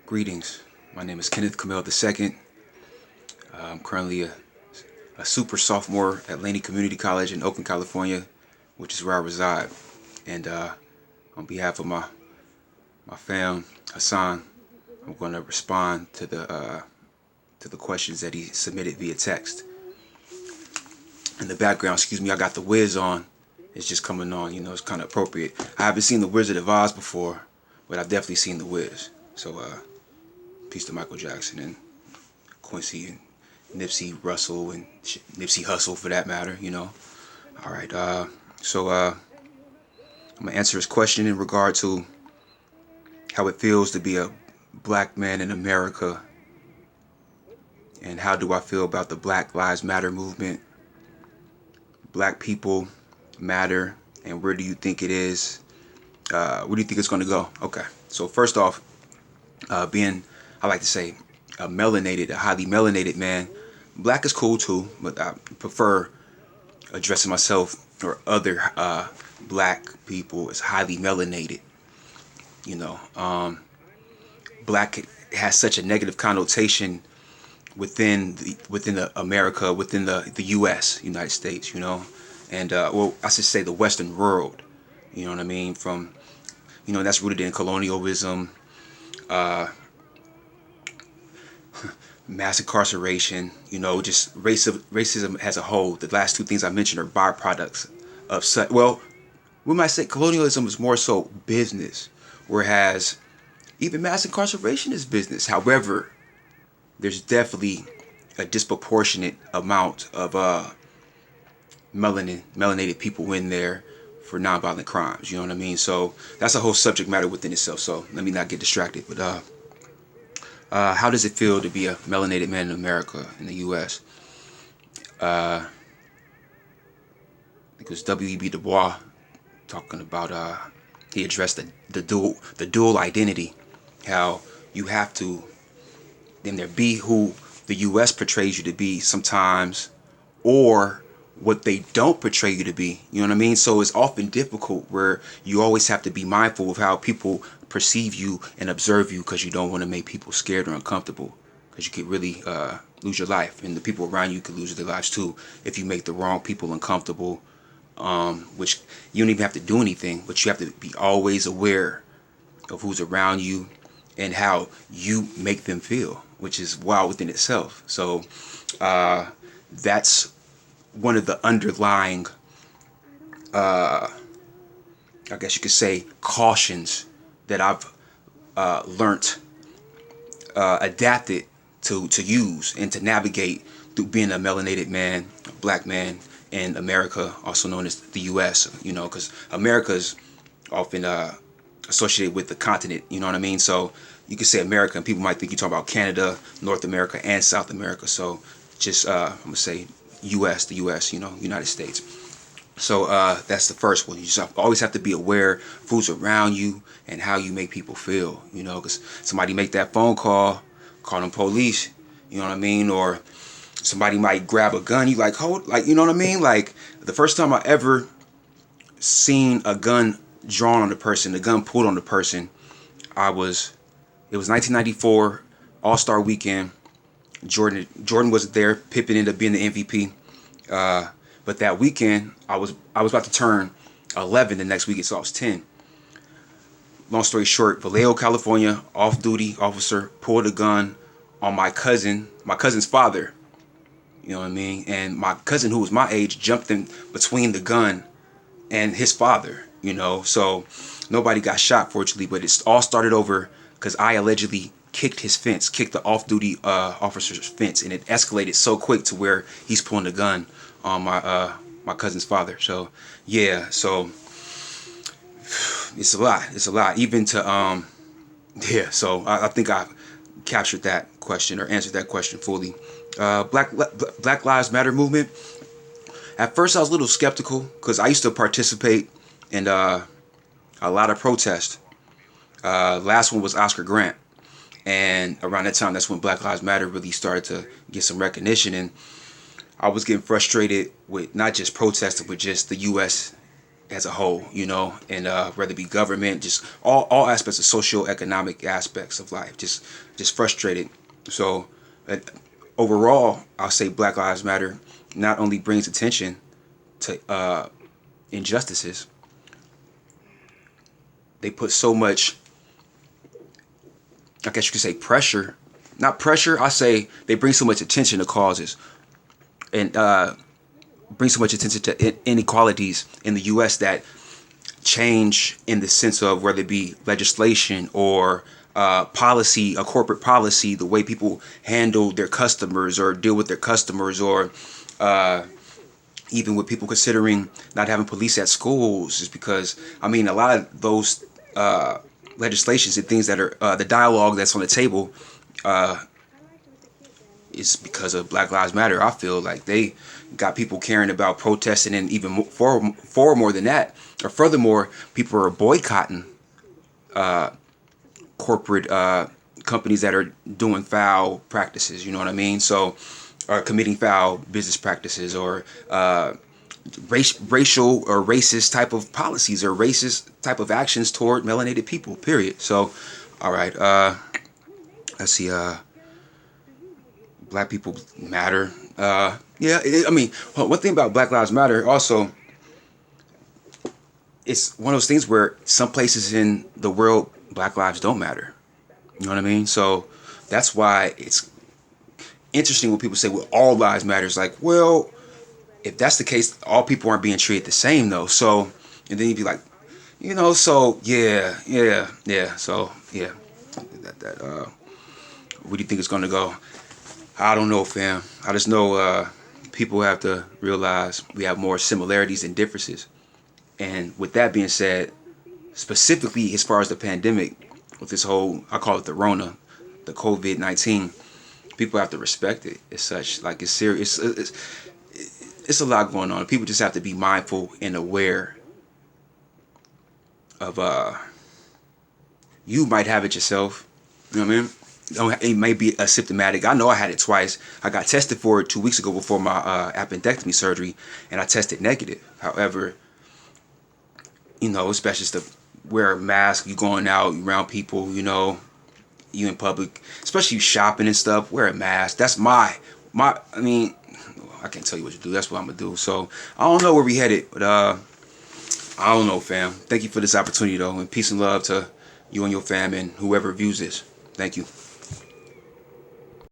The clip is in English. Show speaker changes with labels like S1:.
S1: Greetings. My name is Kin Camell II. I'm currently a super sophomore at Laney Community College in Oakland, California, which is where I reside. And on behalf of my fam, Hassan, I'm going to respond to the questions that he submitted via text. In the background, excuse me, I got the Wiz on. It's just coming on, it's kind of appropriate. I haven't seen the Wizard of Oz before, but I've definitely seen the Wiz. So, peace to Michael Jackson and Quincy and Nipsey Russell and Nipsey Hussle for that matter. All right, so I'm gonna answer his question in regard to how it feels to be a black man in America, and how do I feel about the Black Lives Matter movement. Black people matter, and where do you think it is? Where do you think it's gonna go? Okay, so first off, being, I like to say, a highly melanated man. Black is cool too, but I prefer addressing myself or other black people as highly melanated. Black has such a negative connotation within the America, within the U.S., United States, and well, I should say the Western world. You know what I mean? From that's rooted in colonialism, mass incarceration, just racism as a whole. The last two things I mentioned are byproducts of such. Well, we might say colonialism is more so business, whereas even mass incarceration is business. However, there's definitely a disproportionate amount of melanated people in there for nonviolent crimes. You know what I mean? So that's a whole subject matter within itself. So let me not get distracted. But how does it feel to be a melanated man in America, in the U.S.? I think it was W.E.B. Du Bois talking about. He addressed the dual identity, how you have to then there be who the U.S. portrays you to be sometimes, or what they don't portray you to be. You know what I mean? So it's often difficult where you always have to be mindful of how people perceive you and observe you, because you don't want to make people scared or uncomfortable, because you could really lose your life, and the people around you could lose their lives too if you make the wrong people uncomfortable, which you don't even have to do anything, but you have to be always aware of who's around you and how you make them feel, which is wild within itself. So that's one of the underlying, I guess you could say, cautions that I've learnt, adapted to use and to navigate through being a melanated man, a black man in America, also known as the U.S. Because America is often associated with the continent. You know what I mean? So you could say America, and people might think you're talking about Canada, North America, and South America. So just I'm gonna say U.S., the U.S. United States. So that's the first one. You just always have to be aware of who's around you and how you make people feel. Because somebody make that phone call them police. You know what I mean? Or somebody might grab a gun. You like, hold, like, you know what I mean? Like, the first time I ever seen a gun drawn on the person, the gun pulled on the person, it was 1994 All-Star Weekend. Jordan wasn't there. Pippen ended up being the MVP. But that weekend, I was about to turn 11 the next weekend, so I was 10. Long story short, Vallejo, California, off-duty officer pulled a gun on my cousin's father. You know what I mean? And my cousin, who was my age, jumped in between the gun and his father. So nobody got shot, fortunately, but it all started over because I allegedly kicked the off-duty officer's fence, and it escalated so quick to where he's pulling the gun on my cousin's father. So yeah, so it's a lot even to yeah. So I think I captured that question or answered that question fully. Black Lives Matter movement. At first I was a little skeptical because I used to participate in a lot of protests. Last one was Oscar Grant. And around that time, that's when Black Lives Matter really started to get some recognition. And I was getting frustrated with not just protesting, but just the U.S. as a whole, you know, and whether it be government, just all aspects of socio-economic aspects of life, just frustrated. So uh, overall, I'll say Black Lives Matter not only brings attention to injustices, they put so much, I guess you could say, pressure. Not pressure, I say they bring so much attention to causes, and bring so much attention to inequalities in the U.S. that change in the sense of whether it be legislation or policy, a corporate policy, the way people handle their customers or deal with their customers, or even with people considering not having police at schools, is because I mean a lot of those legislations and things that are the dialogue that's on the table is because of Black Lives Matter. I feel like they got people caring about protesting, and even for more than that, or furthermore, people are boycotting corporate companies that are doing foul practices. You know what I mean? So, or committing foul business practices, or racial or racist type of policies, or racist type of actions toward melanated people. Period. So, all right. Let's see. Black people matter. Yeah. I mean, one thing about Black Lives Matter also, it's one of those things where some places in the world Black lives don't matter. You know what I mean? So that's why it's interesting when people say, well, all lives matter. It's like, well, if that's the case, all people aren't being treated the same though. So, and then you'd be like, you know, so yeah. So yeah, where do you think it's gonna go? I don't know, fam. I just know people have to realize we have more similarities than differences. And with that being said, specifically as far as the pandemic, with this whole, I call it the Rona, the COVID-19, people have to respect it as such. Like, it's serious. It's a lot going on. People just have to be mindful and aware of you might have it yourself. You know what I mean? It may be asymptomatic. I know I had it twice. I got tested for it 2 weeks ago before my appendectomy surgery, and I tested negative. However, you know, it's best just to wear a mask. You going out around people, you know, you in public, especially you shopping and stuff. Wear a mask. That's my. I mean, I can't tell you what to do. That's what I'm gonna do. So I don't know where we headed, but I don't know, fam. Thank you for this opportunity, though, and peace and love to you and your fam and whoever views this. Thank you.